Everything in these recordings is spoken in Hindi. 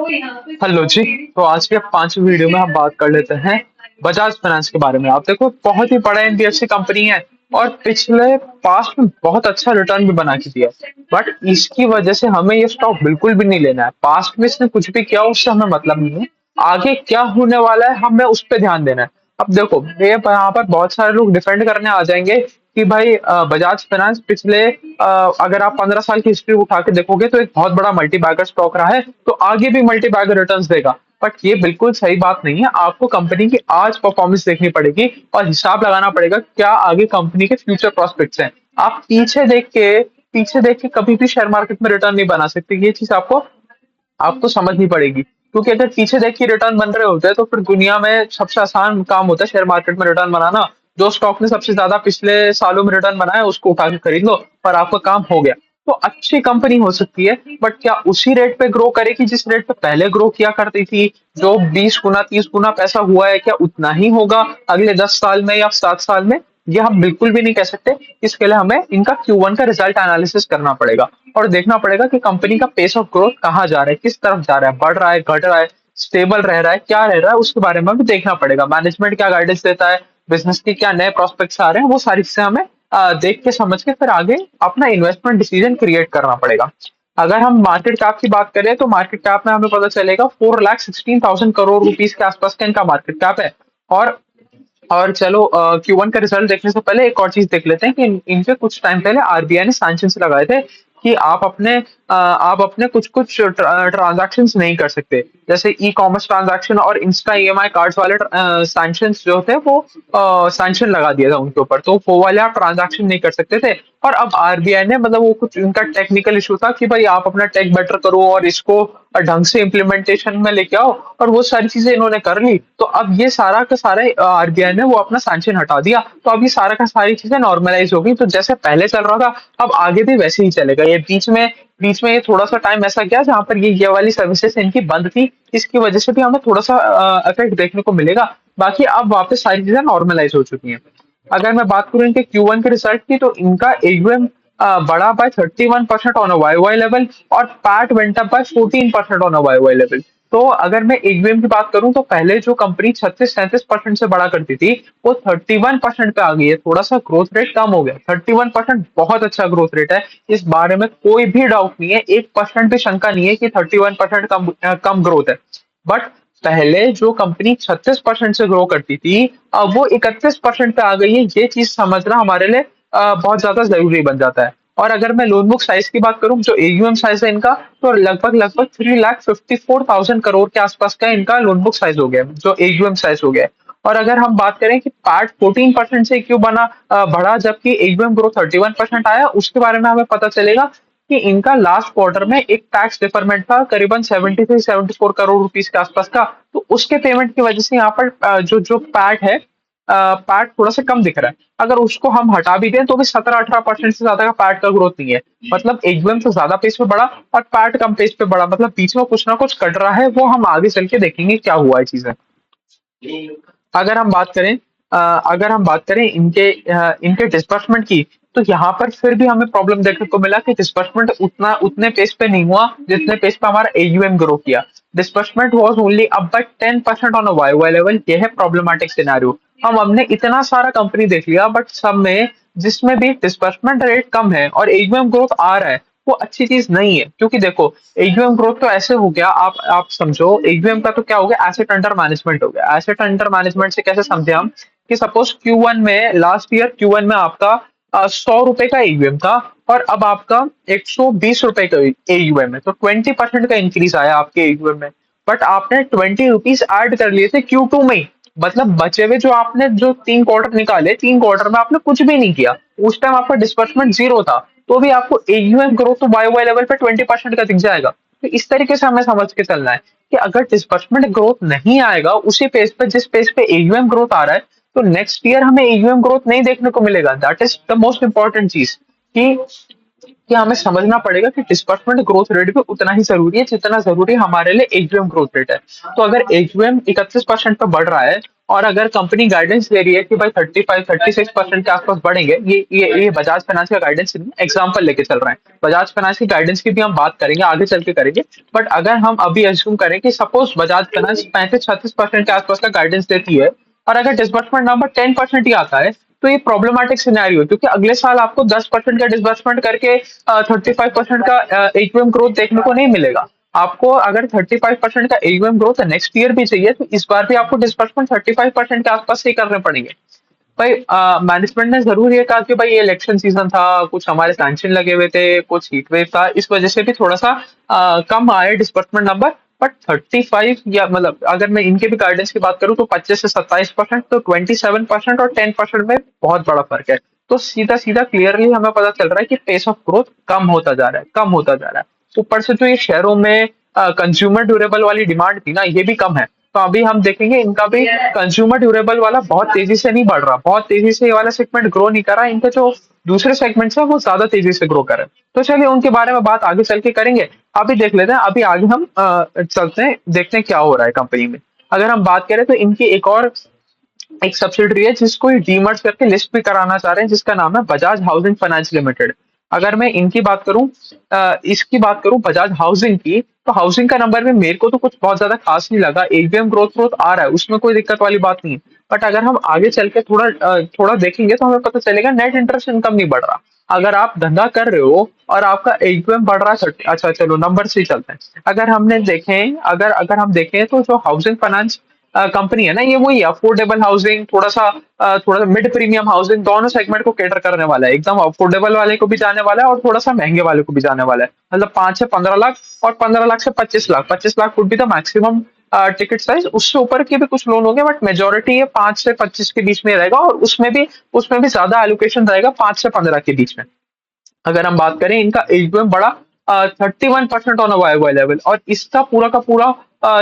हेलो जी। तो आज के 5वीं वीडियो में हम बात कर लेते हैं बजाज फाइनेंस के बारे में। आप देखो, बहुत ही बड़ा एनबीएफसी कंपनी है और पिछले पास्ट में बहुत अच्छा रिटर्न भी बना के दिया। बट इसकी वजह से हमें ये स्टॉक बिल्कुल भी नहीं लेना है। पास्ट में इसने कुछ भी किया उससे हमें मतलब नहीं है। आगे क्या होने वाला है हमें उस पर ध्यान देना है। अब देखो, ये यहाँ पर बहुत सारे लोग डिफेंड करने आ जाएंगे कि भाई बजाज फाइनेंस पिछले अगर आप 15 साल की हिस्ट्री उठा के देखोगे तो एक बहुत बड़ा मल्टी बैगर स्टॉक रहा है, तो आगे भी मल्टी बैगर रिटर्न्स देगा। बट ये बिल्कुल सही बात नहीं है। आपको कंपनी की आज परफॉर्मेंस देखनी पड़ेगी और हिसाब लगाना पड़ेगा क्या आगे कंपनी के फ्यूचर प्रोस्पेक्ट्स हैं। आप पीछे देख के कभी भी शेयर मार्केट में रिटर्न नहीं बना सकते। ये चीज आपको समझनी पड़ेगी, क्योंकि अगर पीछे देख के रिटर्न बन रहे होते हैं तो फिर दुनिया में सबसे आसान काम होता है शेयर मार्केट में रिटर्न बनाना। जो स्टॉक ने सबसे ज्यादा पिछले सालों में रिटर्न बनाया उसको उठा के खरीद लो और आपका काम हो गया। तो अच्छी कंपनी हो सकती है, बट क्या उसी रेट पे ग्रो करेगी जिस रेट पे पहले ग्रो किया करती थी? जो 20 गुना 30 गुना पैसा हुआ है, क्या उतना ही होगा अगले 10 साल में या 7 साल में? ये हम बिल्कुल भी नहीं कह सकते। इसके लिए हमें इनका Q1 का रिजल्ट एनालिसिस करना पड़ेगा और देखना पड़ेगा कि कंपनी का पेस ऑफ ग्रोथ कहाँ जा रहा है, किस तरफ जा रहा है, बढ़ रहा है, घट रहा है, स्टेबल रह रहा है, क्या रह रहा है, उसके बारे में भी देखना पड़ेगा। मैनेजमेंट क्या गाइडेंस देता है, बिजनेस के क्या नए प्रोस्पेक्ट्स आ रहे हैं, वो सारी चीजें हमें देख के समझ के फिर आगे अपना इन्वेस्टमेंट डिसीजन क्रिएट करना पड़ेगा। अगर हम मार्केट कैप की बात करें तो मार्केट कैप में हमें पता चलेगा 4,16,000 करोड़ रुपीस के आसपास का इनका मार्केट कैप है। और चलो, Q1 का रिजल्ट देखने से पहले एक और चीज देख लेते हैं कि इनके कुछ टाइम पहले आरबीआई ने सैंक्शंस लगाए थे कि आप अपने कुछ कुछ ट्रांजैक्शन नहीं कर सकते, जैसे ई कॉमर्स ट्रांजैक्शन और इंस्टा ईएमआई कार्ड्स वाले सैंक्शन जो थे वो सैंक्शन लगा दिया था उनके ऊपर, तो वो वाले आप ट्रांजैक्शन नहीं कर सकते थे। और अब आरबीआई ने, मतलब वो कुछ उनका टेक्निकल इशू था कि भाई आप अपना टेक बेटर करो और इसको ढंग से इम्प्लीमेंटेशन में लेके आओ, और वो सारी चीजें इन्होंने कर ली। तो अब ये सारा का सारा आरबीआई ने वो अपना सैंक्शन हटा दिया, तो अब ये सारा का सारी चीजें नॉर्मलाइज हो गई। तो जैसे पहले चल रहा था अब आगे भी वैसे ही चलेगा। ये बीच में ये थोड़ा सा टाइम ऐसा गया जहां पर ये वाली सर्विसेज इनकी बंद थी, इसकी वजह से भी हमें थोड़ा सा इफेक्ट देखने को मिलेगा। बाकी अब वापस सारी चीजें नॉर्मलाइज हो चुकी हैं। अगर मैं बात करूं इनके Q1 के रिजल्ट की, तो इनका एयूएम बढ़ा by 31% on a Y level और PAT went up by 14% on a Y level. तो अगर मैं एयूएम की बात करूं तो पहले जो कंपनी 36-37% से बढ़ा करती थी वो 31% पे आ गई है। थोड़ा सा ग्रोथ रेट कम हो गया। 31% बहुत अच्छा ग्रोथ रेट है, इस बारे में कोई भी डाउट नहीं है, 1% भी शंका नहीं है कि 31% कम ग्रोथ है। बट पहले जो कंपनी 36% से ग्रो करती थी अब वो 31% पे आ गई है। ये चीज समझना हमारे लिए बहुत ज्यादा जरूरी बन जाता है। और अगर मैं लोन बुक साइज की बात करूं, जो एयूएम साइज है इनका, तो लगभग लगभग 3,54,000 करोड़ के आसपास का इनका लोन बुक साइज हो गया है, जो एयूएम साइज हो गया है। और अगर हम बात करें कि पार्ट 14% से क्यों बढ़ा जबकि एयूएम ग्रोथ 31% आया, उसके बारे में हमें पता चलेगा कि इनका लास्ट क्वार्टर में एक टैक्स डिफरमेंट था करीबन 73-74 करोड़ रुपीस के आसपास का। तो उसके पेमेंट की वजह से यहाँ पर जो जो पैट है, पैट थोड़ा सा कम दिख रहा है। अगर उसको हम हटा भी दें तो भी 17-18% से ज्यादा का पैट का ग्रोथ नहीं है। मतलब एयूएम से ज्यादा पेस पे बढ़ा और पैट कम पेस पे बढ़ा, मतलब बीच में कुछ ना कुछ कट रहा है। वो हम आगे चल के देखेंगे क्या हुआ है चीजें। अगर हम बात करें अगर हम बात करें इनके डिस्बर्समेंट की, तो यहाँ पर फिर भी हमें प्रॉब्लम देखने को मिला कि डिस्बर्समेंट उतने पेस पे नहीं हुआ जितने पेस पे हमारा एयूएम ग्रो किया। Disbursement was only up by 10% on a Y level. ये है प्रॉब्लमैटिक सिनेरियो। हम हमने इतना सारा कंपनी देख लिया बट सब में जिसमें भी डिस्बर्समेंट रेट कम है और एयूएम ग्रोथ आ रहा है, वो अच्छी चीज नहीं है। क्योंकि देखो, एयूएम ग्रोथ तो ऐसे हो गया, आप समझो एयूएम का तो क्या हो गया, एसेट अंडर मैनेजमेंट हो गया। एसेट अंडर मैनेजमेंट से कैसे समझे हम, कि सपोज Q1 में, लास्ट ईयर Q1 में आपका 100 रुपए का एयूएम था और अब आपका 120 रुपए का एयूएम है, तो 20% का इंक्रीज आया आपके एयूएम में। बट आपने 20 रुपीज ऐड कर लिए थे Q2 में ही। मतलब बचे हुए जो आपने जो 3 क्वार्टर निकाले, 3 क्वार्टर में आपने कुछ भी नहीं किया। उस टाइम आपका डिस्बर्समेंट जीरो था, तो भी आपको एयूएम ग्रोथ तो वाई लेवल पे 20% का दिख जाएगा। तो इस तरीके से हमें समझ के चलना है कि अगर डिस्बर्समेंट ग्रोथ नहीं आएगा उसी पेस पे जिस पेस पे एयूएम ग्रोथ आ रहा है, तो नेक्स्ट ईयर हमें एयूएम ग्रोथ नहीं देखने को मिलेगा। That is the most important चीज, कि हमें समझना पड़ेगा कि डिस्बर्समेंट ग्रोथ रेट भी उतना ही जरूरी है जितना जरूरी हमारे लिए एयूएम ग्रोथ रेट है। तो अगर एयूएम 31% पे बढ़ रहा है और अगर कंपनी गाइडेंस दे रही है कि भाई 35-36% के आसपास बढ़ेंगे, ये बजाज फाइनेंस का गाइडेंस एग्जाम्पल लेके चल रहे हैं। बजाज फाइनेंस की गाइडेंस की भी हम बात करेंगे, आगे चल के करेंगे। बट अगर हम अभी एज्यूम करें कि सपोज बजाज फाइनेंस 35-36% के आसपास का गाइडेंस देती है, और अगर डिसबर्समेंट नंबर 10% ही आता है, तो ये प्रॉब्लमेटिक सिनेरियो है, क्योंकि अगले साल आपको 10% का डिसबर्समेंट करके 35% का एयूएम ग्रोथ देखने को नहीं मिलेगा। आपको अगर 35% का एयूएम ग्रोथ नेक्स्ट ईयर भी चाहिए, तो इस बार भी आपको डिसबर्समेंट 35% के आसपास ही करने पड़ेंगे। भाई मैनेजमेंट ने जरूर ये कहा कि भाई ये इलेक्शन सीजन था, कुछ हमारे सैंक्शन लगे हुए थे, कुछ हीट वेव था, इस वजह से भी थोड़ा सा कम आए डिस्बर्समेंट नंबर। बट 35 या मतलब अगर मैं इनके भी गाइडेंस की बात करूं तो 25 से 27%, तो 27% और 10% में बहुत बड़ा फर्क है। तो सीधा सीधा क्लियरली हमें पता चल रहा है कि पेस ऑफ ग्रोथ कम होता जा रहा है, कम होता जा रहा है। ऊपर से जो ये शहरों में कंज्यूमर ड्यूरेबल वाली डिमांड थी ना, ये भी कम है। तो अभी हम देखेंगे इनका भी कंज्यूमर ड्यूरेबल वाला बहुत तेजी से नहीं बढ़ रहा, बहुत तेजी से ये वाला सेगमेंट ग्रो नहीं कर रहा। इनके जो दूसरे सेगमेंट्स है वो ज्यादा तेजी से ग्रो कर रहे हैं। तो चलिए उनके बारे में बात आगे चल के करेंगे। अभी देख लेते हैं, अभी आगे हम चलते हैं, देखते हैं क्या हो रहा है कंपनी में। अगर हम बात करें तो इनकी एक सब्सिडरी है जिसको ये डीमर्ज करके लिस्ट भी कराना चाह रहे हैं, जिसका नाम है बजाज हाउसिंग फाइनेंस लिमिटेड। अगर मैं इनकी बात करूं, इसकी बात करूं बजाज हाउसिंग की, तो हाउसिंग का नंबर में मेरे को तो कुछ बहुत ज्यादा खास नहीं लगा। एबीएम ग्रोथ ग्रोथ आ रहा है, उसमें कोई दिक्कत वाली बात नहीं है। बट अगर हम आगे चल के थोड़ा देखेंगे तो हमें पता चलेगा नेट इंटरेस्ट इनकम नहीं बढ़ रहा। अगर आप धंधा कर रहे हो और आपका एबीएम बढ़ रहा है, अच्छा चलो नंबर से ही चलते हैं। अगर अगर हम देखें तो जो हाउसिंग फाइनेंस कंपनी है ना, ये वही अफोर्डेबल हाउसिंग, थोड़ा सा मिड प्रीमियम हाउसिंग, दोनों सेगमेंट को कैटर करने वाला है। एकदम अफोर्डेबल वाले को भी जाने वाला है और थोड़ा सा महंगे वाले को भी जाने वाला है। मतलब 5 से 15 लाख और 15 लाख से 25 lakh, 25 lakh would be the maximum ticket size. उससे ऊपर के भी कुछ लोन होंगे, बट मेजोरिटी ये 5 से 25 के बीच में रहेगा, और उसमें भी ज्यादा एलोकेशन रहेगा 5 से 15 के बीच में। अगर हम बात करें इनका एयूएम बड़ा 31% ऑन अ वाई लेवल, और इसका पूरा का पूरा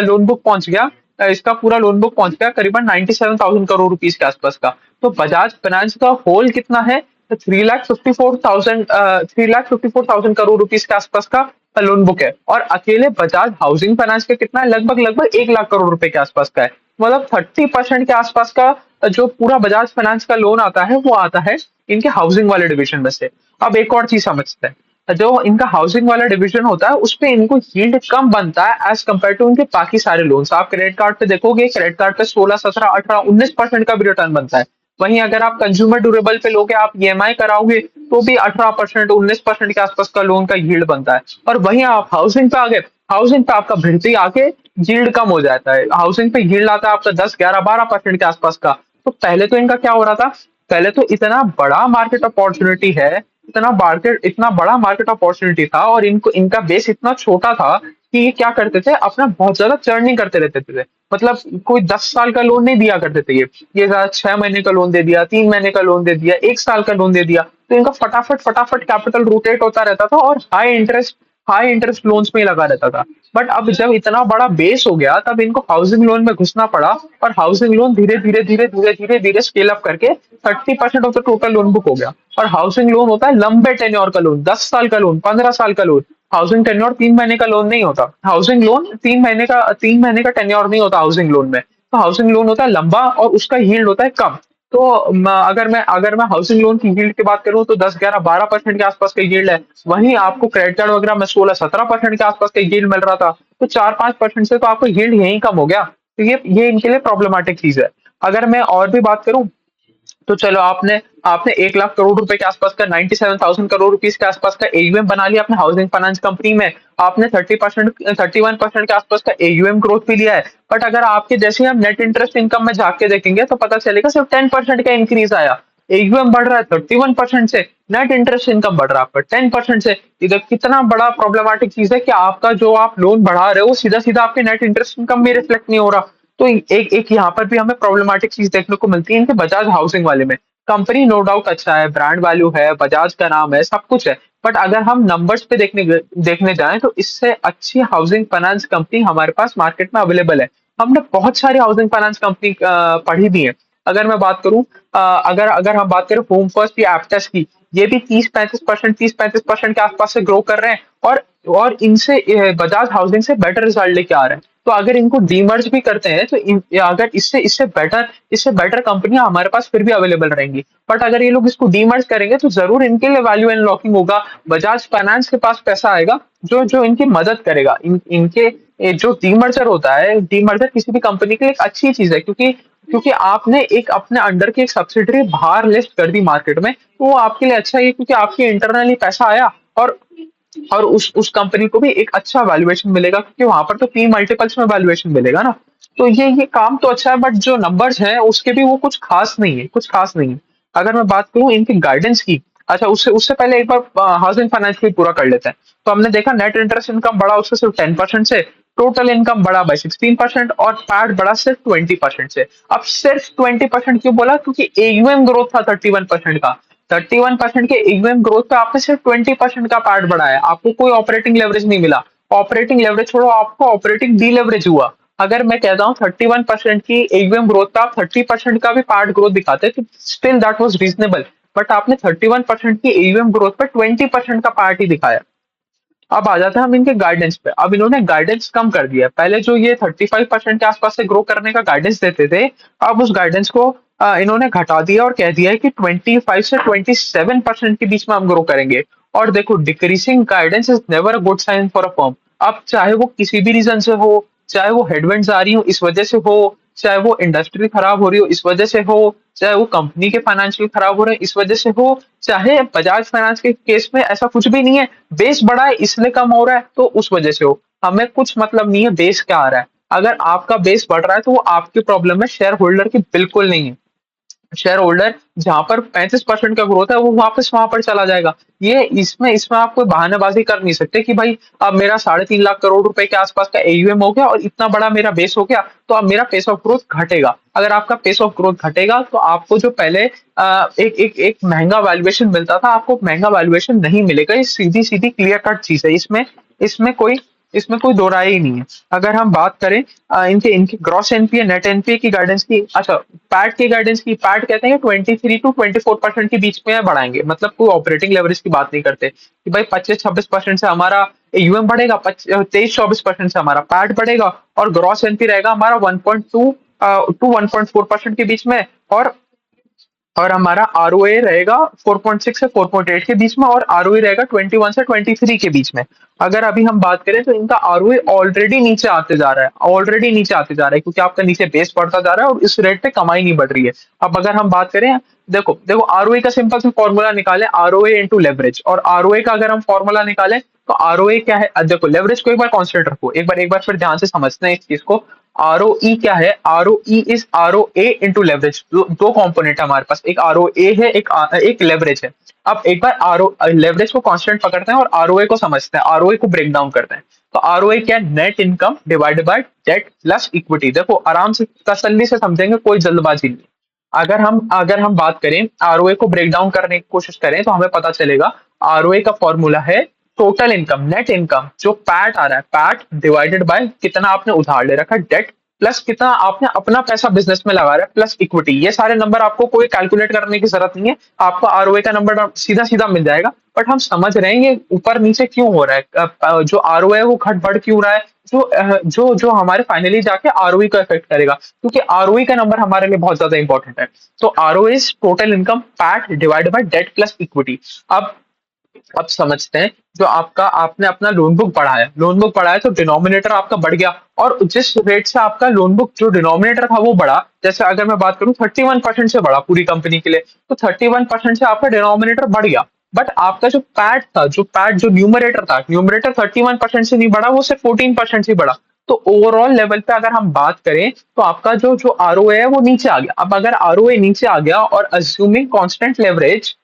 लोन बुक पहुंच गया, इसका पूरा लोन बुक पहुंच गया करीबन 97,000 करोड़ रुपीस के आसपास का। तो बजाज फाइनेंस का होल कितना है, 3,54,000 करोड़ रुपीस के आसपास का लोन बुक है। और अकेले बजाज हाउसिंग फाइनेंस का कितना है, लगभग लगभग 1 लाख करोड़ रुपए के आसपास का है। मतलब 30% के आसपास का जो पूरा बजाज फाइनेंस का लोन आता है, वो आता है इनके हाउसिंग वाले डिवीजन में से। अब एक और चीज समझते हैं, जो इनका हाउसिंग वाला डिवीजन होता है उसपे इनको यील्ड कम बनता है एज कम्पेयर टू इनके बाकी सारे लोन्स। आप क्रेडिट कार्ड पे देखोगे, क्रेडिट कार्ड पे 16, 17, 18, 19% का भी रिटर्न बनता है। वहीं अगर आप कंज्यूमर ड्यूरेबल पे लोगे, आप ईएमआई कराओगे, तो भी 18%, 19% के आसपास का लोन का यील्ड बनता है। और वहीं आप हाउसिंग पे आ गए, हाउसिंग पे आपका भिड़ते ही आके यील्ड कम हो जाता है। हाउसिंग पे यील्ड आता है आपका 10, 11, 12% के आसपास का। तो पहले तो इनका क्या हो रहा था, पहले तो इतना बड़ा मार्केट अपॉर्चुनिटी है, इतना बड़ा मार्केट अपॉर्चुनिटी था, और इनको इनका बेस इतना छोटा था कि ये क्या करते थे, अपना बहुत ज्यादा चर्निंग करते रहते थे। मतलब कोई 10 साल का लोन नहीं दिया करते थे ये 6 महीने का लोन दे दिया, 3 महीने का लोन दे दिया, 1 साल का लोन दे दिया। तो इनका फटाफट फटाफट कैपिटल रोटेट होता रहता था, और हाई इंटरेस्ट लोन्स में ही लगा रहता था। बट अब जब इतना बड़ा बेस हो गया, तब इनको हाउसिंग लोन में घुसना पड़ा, और हाउसिंग लोन धीरे धीरे धीरे धीरे धीरे धीरे स्केल अप करके 30% of the total loan book हो गया। और हाउसिंग लोन होता है लंबे टेन्योर का लोन, 10 साल का लोन, 15 साल का लोन। हाउसिंग टेन्योर 3 महीने का लोन नहीं होता। हाउसिंग लोन 3 महीने का टेन्योर नहीं होता हाउसिंग लोन में। तो हाउसिंग लोन होता है लंबा, और उसका यील्ड होता है कम। तो अगर मैं हाउसिंग लोन की यील्ड की बात करूं तो 10, 11, 12% के आसपास का यील्ड है। वहीं आपको क्रेडिट कार्ड वगैरह में 16, 17% के आसपास का यील्ड मिल रहा था। तो 4, 5% से तो आपको यील्ड यहीं कम हो गया। तो ये इनके लिए प्रॉब्लमेटिक चीज है। अगर मैं और भी बात करूं, तो चलो आपने आपने 1 लाख करोड़ रुपए के आसपास का, 97,000 करोड़ रुपीस के आसपास का एयूएम बना लिया अपने हाउसिंग फाइनेंस कंपनी में। आपने 31% के आसपास का एयूएम ग्रोथ भी लिया है। बट अगर आपके जैसे हम नेट इंटरेस्ट इनकम में झांक के देखेंगे, तो पता चलेगा सिर्फ 10% का इंक्रीज आया। एयूएम बढ़ रहा है 31% से, नेट इंटरेस्ट इनकम बढ़ रहा है आपका 10% से। इधर कितना बड़ा प्रॉब्लमेटिक चीज है कि आपका जो आप लोन बढ़ा रहे हो, सीधा सीधा आपके नेट इंटरेस्ट इनकम में रिफ्लेक्ट नहीं हो रहा। तो एक एक यहाँ पर भी हमें प्रॉब्लमेटिक चीज देखने को मिलती है इनके बजाज हाउसिंग वाले में। कंपनी नो डाउट अच्छा है, ब्रांड वैल्यू है, बजाज का नाम है, सब कुछ है। बट अगर हम नंबर्स पे देखने जाएं, तो इससे अच्छी हाउसिंग फाइनेंस कंपनी हमारे पास मार्केट में अवेलेबल है। हमने बहुत सारी हाउसिंग फाइनेंस कंपनी पढ़ी भी है। अगर मैं बात करूं, अगर अगर हम बात करें होम फर्स्ट या एप्टेस की, ये भी 30-35% के आसपास से ग्रो कर रहे हैं, और इनसे बजाज हाउसिंग से बेटर रिजल्ट लेके आ रहे हैं। तो अगर इनको डीमर्ज भी करते हैं तो अगर इससे बेटर कंपनियां हमारे पास फिर भी अवेलेबल रहेंगी। बट अगर ये लोग इसको डीमर्ज करेंगे तो जरूर इनके लिए वैल्यू अनलॉकिंग होगा। बजाज फाइनेंस के पास पैसा आएगा जो जो इनकी मदद करेगा। इनके जो डीमर्जर होता है, डीमर्जर किसी भी कंपनी के लिए एक अच्छी चीज है, क्योंकि क्योंकि आपने एक अपने अंडर की एक सब्सिडरी बाहर लिस्ट कर दी मार्केट में, तो वो आपके लिए अच्छा है, क्योंकि आपके इंटरनली पैसा आया और उस कंपनी को भी एक अच्छा वैल्यूएशन मिलेगा, क्योंकि वहां पर तो 3 मल्टीपल्स में वैल्यूएशन मिलेगा ना। तो ये काम तो अच्छा है, बट जो नंबर्स हैं उसके भी वो कुछ खास नहीं है, कुछ खास नहीं है। अगर मैं बात करूं इनकी गाइडेंस की, अच्छा उससे उससे पहले एक बार हाउसिंग फाइनेंस भी पूरा कर लेते हैं। तो हमने देखा नेट इंटरेस्ट इनकम बढ़ा उससे सिर्फ 10% से, टोटल इनकम बढ़ा बाय 16% और पैट बढ़ा सिर्फ 20% से। अब सिर्फ 20% क्यों बोला? क्योंकि एयूएम ग्रोथ था 31% का। 31% के एयूएम ग्रोथ पे आपने सिर्फ 20% का पार्ट बढ़ाया, आपको कोई ऑपरेटिंग लेवरेज नहीं मिला। ऑपरेटिंग लेवरेज छोड़ो, आपको ऑपरेटिंग डी लेवरेज हुआ। अगर मैं कहता हूँ 31% की एयूएम ग्रोथ पे आप 30% का भी पार्ट ग्रोथ दिखाते तो still that was reasonable. But आपने 31% की एयूएम ग्रोथ पे 20% का पार्ट ही दिखाया। अब आ जाते हैं हम इनके गाइडेंस पे। अब इन्होंने गाइडेंस कम कर दिया है। पहले जो ये 35% के आसपास से ग्रो करने का गाइडेंस देते थे, अब उस गाइडेंस को इन्होंने घटा दिया और कह दिया है कि 25 से 27% के बीच में हम ग्रो करेंगे। और देखो, decreasing guidance is never a good sign for a firm. अब चाहे वो किसी भी रीजन से हो, चाहे वो हेडविंड्स आ रही हो इस वजह से हो, चाहे वो इंडस्ट्री खराब हो रही हो इस वजह से हो, चाहे वो कंपनी के फाइनेंशियल खराब हो रहे हैं इस वजह से हो, चाहे बजाज फाइनेंस के केस में ऐसा कुछ भी नहीं है, बेस बढ़ा है इसलिए कम हो रहा है तो उस वजह से हो। हमें कुछ मतलब नहीं है बेस क्या आ रहा है। अगर आपका बेस बढ़ रहा है तो वो आपकी प्रॉब्लम है, शेयर होल्डर की बिल्कुल नहीं है। शेयर होल्डर जहां पर 35% का ग्रोथ है वो वापस वहां पर चला जाएगा। ये इसमें इसमें आप कोई बहानेबाजी कर नहीं सकते कि भाई अब मेरा 3.5 लाख करोड़ रुपए के आसपास का एयूएम हो गया और इतना बड़ा मेरा बेस हो गया तो अब मेरा पेस ऑफ ग्रोथ घटेगा। अगर आपका पेस ऑफ ग्रोथ घटेगा तो आपको जो पहले एक महंगा वैल्यूएशन मिलता था, आपको महंगा वैल्यूएशन नहीं मिलेगा। ये सीधी सीधी क्लियर कट चीज है, इसमें इसमें कोई इसमें कोई दो राय ही नहीं है। अगर हम बात करें इनके इनके ग्रॉस एनपीए नेट एनपीए की गाइडेंस की, अच्छा पैट की गाइडेंस की, पैट कहते हैं 23 to 24% के बीच में बढ़ाएंगे, मतलब कोई ऑपरेटिंग लेवरेज की बात नहीं करते कि भाई 25-26% से हमारा एयूएम बढ़ेगा, 23-24% से हमारा पैट बढ़ेगा और ग्रॉस एनपी रहेगा हमारा 1.2 to 1.4% के बीच में। और हमारा आरओए रहेगा 4.6 से 4.8 के बीच में और आरओई रहेगा 21 से 23 के बीच में। अगर अभी हम बात करें तो इनका आरओए ऑलरेडी नीचे आते जा रहा है, ऑलरेडी नीचे आते जा रहा है, क्योंकि आपका नीचे बेस बढ़ता जा रहा है और इस रेट पे कमाई नहीं बढ़ रही है। अब अगर हम बात करें, देखो देखो आरओए का सिंपल सा फॉर्मूला निकाले, आरओए इंटू लेवरेज, और आरओए का अगर हम फॉर्मूला निकालें तो आरओए क्या है, देखो लेवरेज को एक बार कॉन्स्टेंट रखो, एक बार फिर ध्यान से समझते हैं इस चीज को। आरओई क्या है? ROE is ROA into leverage. दो कंपोनेंट है हमारे पास, एक आरओए है, एक लेवरेज है। अब एक बार आरओ लेवरेज को कांस्टेंट पकड़ते हैं और आरओए को समझते हैं, आरओए को ब्रेक डाउन करते हैं। तो आरओए क्या है? Net income divided by debt plus equity. देखो आराम से तसल्ली से समझेंगे, कोई जल्दबाजी नहीं। अगर हम बात करें आरओए को ब्रेक डाउन करने की कोशिश करें तो हमें पता चलेगा आरओए का फॉर्मूला है टोटल इनकम, नेट इनकम, जो पैट आ रहा है, पैट डिवाइडेड बाय कितना आपने उधार ले रखा है डेट, प्लस कितना आपने अपना पैसा बिजनेस में लगा रहा है, प्लस इक्विटी। ये सारे नंबर आपको कोई कैलकुलेट करने की जरूरत नहीं है, आपको आरओए का नंबर सीधा सीधा मिल जाएगा। बट हम समझ रहे हैं ये ऊपर नीचे क्यों हो रहा है, जो आरओए है वो घट बढ़ क्यों रहा है, जो जो हमारे फाइनली जाके आरओई को इफेक्ट करेगा, क्योंकि आरओई का नंबर हमारे लिए बहुत ज्यादा इंपॉर्टेंट है। तो ROE is total income PAT divided by debt plus equity. अब समझते हैं, जो आपका आपने अपना लोन बुक बढ़ाया तो डिनोमिनेटर आपका बढ़ गया, और जिस रेट से आपका लोन बुक जो डिनोमिनेटर था वो बढ़ा, जैसे अगर मैं बात करूं 31% से बढ़ा पूरी कंपनी के लिए, तो 31% से आपका डिनोमिनेटर बढ़ गया। बट आपका जो न्यूमरेटर था, न्यूमरेटर 31% से नहीं बढ़ा, वो सिर्फ 14% से बढ़ा। तो ओवरऑल लेवल पे अगर हम बात करें तो आपका जो जो आरओए है वो नीचे आ गया। अब अगर आरओए नीचे आ गया और अज्यूमिंग कांस्टेंट लेवरेज,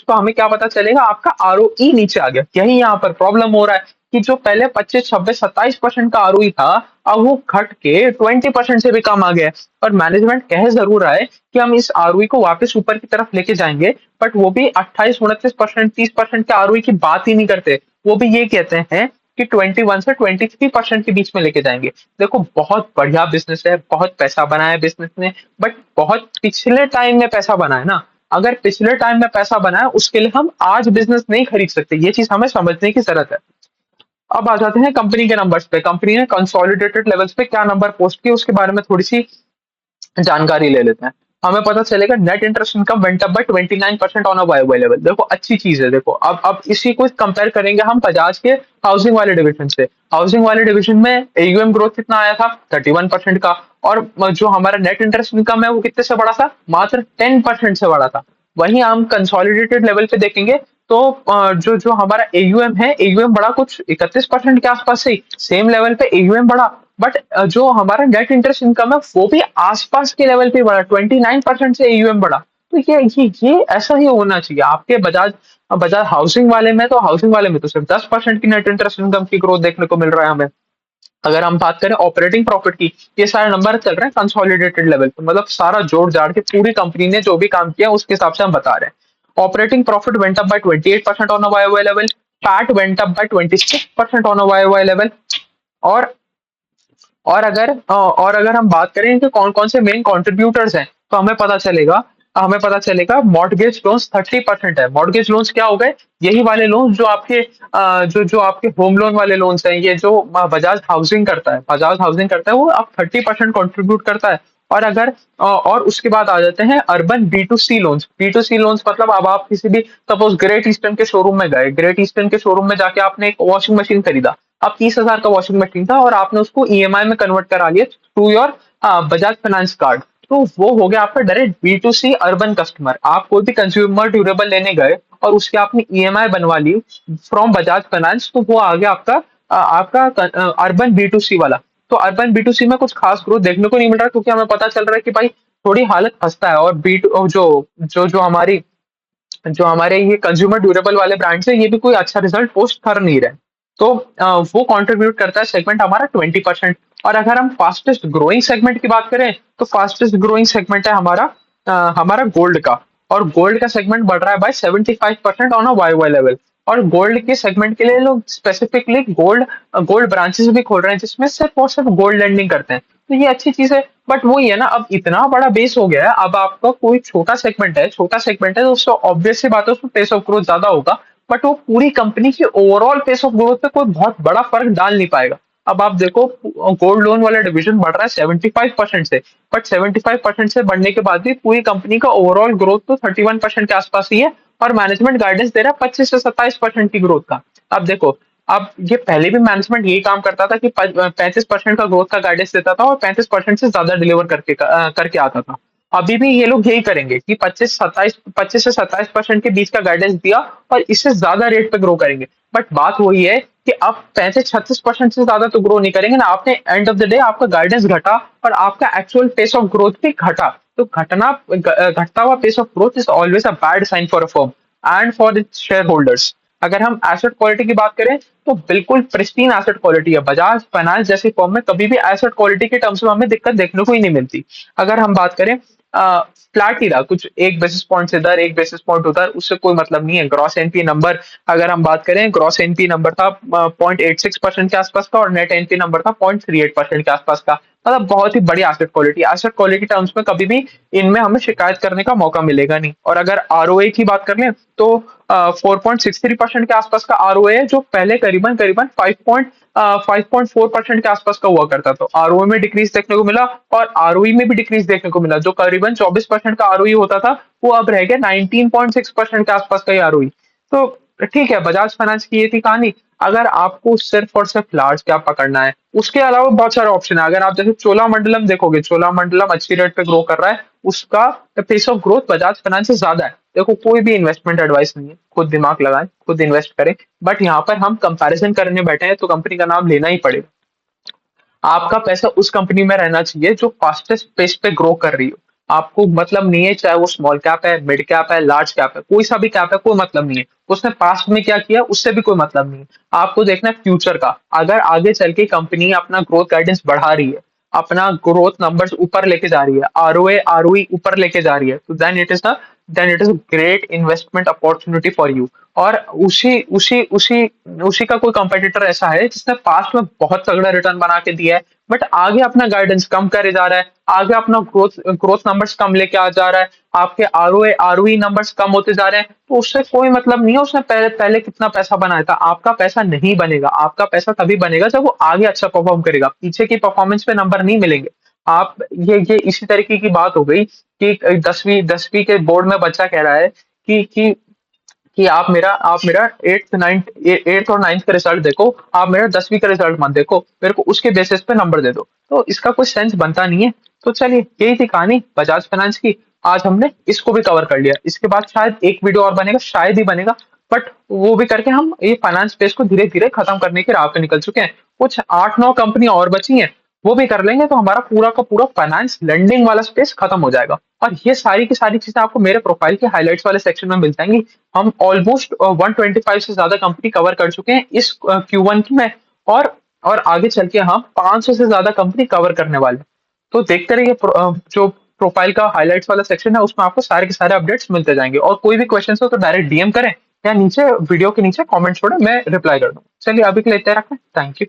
तो हमें क्या पता चलेगा? आपका आरओई नीचे आ गया। यही यहाँ पर प्रॉब्लम हो रहा है कि जो पहले 25, 26, 27% का आरओई था, अब वो घट के 20% से भी कम आ गया है। और मैनेजमेंट कह जरूर रहा है कि हम इस आरओई को वापस ऊपर की तरफ लेके जाएंगे, बट वो भी 28, 29%, 30% के आरओई की बात ही नहीं करते। वो भी ये कहते हैं कि 21 से 23% के बीच में लेके जाएंगे। देखो बहुत बढ़िया बिजनेस है, बहुत पैसा बनाया है बिजनेस ने, बट बहुत पिछले टाइम में पैसा बना है ना। अगर पिछले टाइम में पैसा बना है उसके लिए हम आज बिजनेस नहीं खरीद सकते, ये चीज हमें समझने की जरूरत है। अब आ जाते हैं कंपनी के नंबर्स पे। कंपनी ने कंसोलिडेटेड लेवल्स पे क्या नंबर पोस्ट किए उसके बारे में थोड़ी सी जानकारी ले लेते हैं। हमें पता चलेगा net interest income went up by 29% on a Y level. देखो अच्छी चीज है। देखो अब इसी को कंपेयर करेंगे हम बजाज के हाउसिंग वाले डिवीजन से। हाउसिंग वाले डिवीजन में एयूएम ग्रोथ कितना आया था? 31% का। और जो हमारा नेट इंटरेस्ट इनकम है वो कितने से बढ़ा था? मात्र 10% से बढ़ा था। वहीं हम कंसोलिडेटेड लेवल पे देखेंगे तो जो जो हमारा एयूएम है, एयूएम बढ़ा कुछ 31% के आसपास से ही, सेम लेवल पे एयूएम बढ़ा। बट जो हमारा नेट इंटरेस्ट इनकम है वो भी आसपास के लेवल पे बढ़ा, 29% से एयूएम बढ़ा। तो ये ऐसा ही होना चाहिए आपके बजाज बजाज हाउसिंग वाले में। तो हाउसिंग वाले में तो सिर्फ 10% की नेट इंटरेस्ट इनकम की ग्रोथ देखने को मिल रहा है हमें। अगर हम बात करें ऑपरेटिंग प्रॉफिट की, ये सारे नंबर चल रहे हैं कंसोलिडेटेड लेवल पे, मतलब सारा जोड़ जाड़ के पूरी कंपनी ने जो भी काम किया उसके हिसाब से हम बता रहे हैं। Operating profit went up by 28% on a Y level. PAT went up by 26% on a Y level. और और अगर हम बात करें कि कौन कौन से मेन कंट्रीब्यूटर्स हैं, तो हमें पता चलेगा मॉर्टगेज लोन्स 30% है। मॉर्टगेज लोन्स क्या हो गए? यही वाले लोन्स जो आपके जो आपके होम लोन वाले लोन्स हैं, ये जो बजाज हाउसिंग करता है वो अब 30% कंट्रीब्यूट करता है। और और उसके बाद आ जाते हैं urban B to C loans मतलब अब आप किसी भी सपोज ग्रेट ईस्टर्न के शोरूम में गए, ग्रेट ईस्टर्न के शोरूम में जाके आपने एक वॉशिंग मशीन खरीदा। अब 30,000 का वॉशिंग मशीन था और आपने उसको ईएमआई में कन्वर्ट करा लिया through your Bajaj Finance card. तो वो हो गया आपका direct B to C urban customer. आप कोई भी कंज्यूमर ड्यूरेबल लेने गए और उसके आपने ईएमआई बनवा ली फ्रॉम बजाज फाइनेंस, तो वो आ गया आपका अर्बन बी टू सी वाला। तो अर्बन बी टू सी में कुछ खास ग्रोथ देखने को नहीं मिल रहा, क्योंकि हमें पता चल रहा है कि भाई थोड़ी हालत खस्ता है। और बी टू जो हमारे ये कंज्यूमर ड्यूरेबल वाले ब्रांड्स है, ये भी कोई अच्छा रिजल्ट पोस्ट कर नहीं रहे। तो वो कंट्रीब्यूट करता है सेगमेंट हमारा 20%। और अगर हम फास्टेस्ट ग्रोइंग सेगमेंट की बात करें, तो फास्टेस्ट ग्रोइंग सेगमेंट है हमारा गोल्ड का। और गोल्ड का सेगमेंट बढ़ रहा है by 75% on a Y level. और गोल्ड के सेगमेंट के लिए लोग स्पेसिफिकली गोल्ड गोल्ड ब्रांचेस भी खोल रहे हैं जिसमें सिर्फ और सिर्फ गोल्ड लेंडिंग करते हैं। तो ये अच्छी चीज है। बट वही है ना, अब इतना बड़ा बेस हो गया है, अब आपका कोई छोटा सेगमेंट है तो उसको ऑब्वियस सी बात है उसमें पेस ऑफ ग्रोथ ज्यादा होगा। बट वो पूरी कंपनी की ओवरऑल पेस ऑफ ग्रोथ पे कोई बहुत बड़ा फर्क डाल नहीं पाएगा। अब आप देखो गोल्ड लोन वाला डिवीजन बढ़ रहा है 75% से। बट 75% से बढ़ने के बाद भी पूरी कंपनी का ओवरऑल ग्रोथ तो 31% के आसपास ही है। और मैनेजमेंट गाइडेंस दे रहा है 25 से 27% की ग्रोथ का। अब देखो, अब ये पहले भी मैनेजमेंट यही काम करता था कि 35% का ग्रोथ का गाइडेंस देता था और 35% से ज्यादा डिलीवर करके आता था। अभी भी ये लोग यही करेंगे कि 25 से 27% के बीच का गाइडेंस दिया और इससे ज्यादा रेट पे ग्रो करेंगे। बट बात वही है कि आप 35-36% से ज्यादा तो ग्रो नहीं करेंगे ना। आपने एंड ऑफ द डे आपका गाइडेंस घटा और आपका एक्चुअल पेस ऑफ ग्रोथ भी घटा। तो घटता हुआ pace of growth is always a bad sign for a firm and for its shareholders. अगर हम एसेट क्वालिटी की बात करें तो बिल्कुल प्रिस्टीन एसेट क्वालिटी है। बजाज फाइनेंस जैसी फर्म में कभी भी एसेट क्वालिटी के टर्म्स में हमें दिक्कत देखने को ही नहीं मिलती। अगर हम बात करें फ्लैट ही रहा, कुछ एक बेसिस पॉइंट इधर एक बेसिस पॉइंट उधर, उससे कोई मतलब नहीं है। ग्रॉस एनपी नंबर, अगर हम बात करें, ग्रॉस एनपी नंबर था 0.86% के आसपास का और नेट एनपी नंबर था 0.38% के आसपास का। मतलब बहुत ही बढ़िया एसेट क्वालिटी टर्म्स में कभी भी इनमें हमें शिकायत करने का मौका मिलेगा नहीं। और अगर आरओए की बात कर लें तो 4.63% के आसपास का आरओए है, जो पहले करीबन करीबन 5.4% के आसपास का हुआ करता। तो आरओए में डिक्रीज देखने को मिला और आरओई में भी डिक्रीज देखने को मिला। जो करीबन 24% का आरओई होता था वो अब रह गया 19.6% के आसपास का ही आरओई। तो ठीक है, बजाज फाइनेंस की ये थी कहानी। अगर आपको सिर्फ और सिर्फ लार्ज कैप पकड़ना है, उसके अलावा बहुत सारे ऑप्शन है। अगर आप जैसे चोलामंडलम देखोगे, चोलामंडलम अच्छी रेट पे ग्रो कर रहा है, उसका pace of growth Bajaj Finance से ज्यादा है। देखो, कोई भी इन्वेस्टमेंट एडवाइस नहीं है, खुद दिमाग लगाएं, खुद इन्वेस्ट करें। बट यहाँ पर हम कंपैरिजन करने बैठे हैं तो कंपनी का नाम लेना ही पड़ेगा। आपका पैसा उस कंपनी में रहना चाहिए जो फास्टेस्ट पेस पे ग्रो कर रही हो। आपको मतलब नहीं है चाहे वो स्मॉल कैप है, मिड कैप है, लार्ज कैप है, कोई सा भी कैप है, कोई मतलब नहीं है। उसने पास्ट में क्या किया उससे भी कोई मतलब नहीं है। आपको देखना है फ्यूचर का। अगर आगे चल के कंपनी अपना ग्रोथ गाइडेंस बढ़ा रही है, अपना ग्रोथ नंबर्स ऊपर लेके जा रही है, आरओए आरओई ऊपर लेके जा रही है, तो then it is the then it is a great investment opportunity for you. और उसी उसी उसी उसी का कोई कंपेटिटर ऐसा है जिसने पास्ट में बहुत तगड़ा रिटर्न बना के दिया है, बट आगे अपना गाइडेंस कम करे जा रहा है, आगे अपना ग्रोथ ग्रोथ नंबर्स कम लेके आ जा रहा है, आपके आरओई नंबर्स कम होते जा रहे हैं, तो उससे कोई मतलब नहीं है उसने पहले पहले कितना पैसा बनाया था। आपका पैसा नहीं बनेगा, आपका पैसा तभी बनेगा जब वो आगे अच्छा परफॉर्म करेगा, पीछे की परफॉर्मेंस पे नंबर नहीं मिलेंगे। आप ये इसी तरीके की बात हो गई कि 10वीं के बोर्ड में बच्चा कह रहा है कि आप मेरा एट्थ और नाइन्थ का रिजल्ट देखो, आप मेरा 10वीं का रिजल्ट मत देखो, मेरे को उसके बेसिस पे नंबर दे दो। तो इसका कोई सेंस बनता नहीं है। तो चलिए, यही थी कहानी बजाज फाइनेंस की। आज हमने इसको भी कवर कर लिया, इसके बाद शायद एक वीडियो और बनेगा, शायद ही बनेगा, बट वो भी करके हम ये फाइनेंस स्पेस को धीरे धीरे खत्म करने की राह पे निकल चुके हैं। कुछ 8-9 कंपनी और बची हैं, वो भी कर लेंगे तो हमारा पूरा का पूरा फाइनेंस लेंडिंग वाला स्पेस खत्म हो जाएगा। और ये सारी की सारी चीजें आपको मेरे प्रोफाइल के हाइलाइट्स वाले सेक्शन में मिल जाएंगी। हम ऑलमोस्ट 125 से ज्यादा कंपनी कवर कर चुके हैं इस Q1 की में। और आगे चल के हम 500 से ज्यादा कंपनी कवर करने वाले हैं। तो देखते रहिए, जो प्रोफाइल का हाइलाइट्स वाला सेक्शन है उसमें आपको सारे के सारे अपडेट्स मिलते जाएंगे। और कोई भी क्वेश्चन हो तो डायरेक्ट डीएम करें, या नीचे वीडियो के नीचे कमेंट छोड़े, मैं रिप्लाई कर दूंगा। चलिए, अभी के लिए इतना रखें। Thank you.